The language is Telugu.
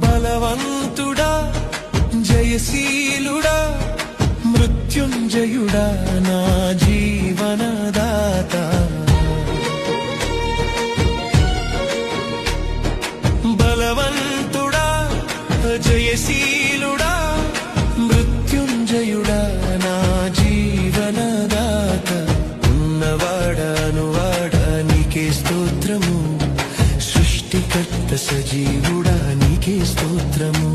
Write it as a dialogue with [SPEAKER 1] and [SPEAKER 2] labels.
[SPEAKER 1] బలవంతుడా జయశీలుడా మృత్యుంజయుడా నా జీవనదాత బలవంతుడా జయశీలుడా మృత్యుంజయుడా నా జీవనదాత ఉన్నవాడా నీకే స్తోత్రము సృష్టికర్త సజీవుడా నీకే స్తోత్రము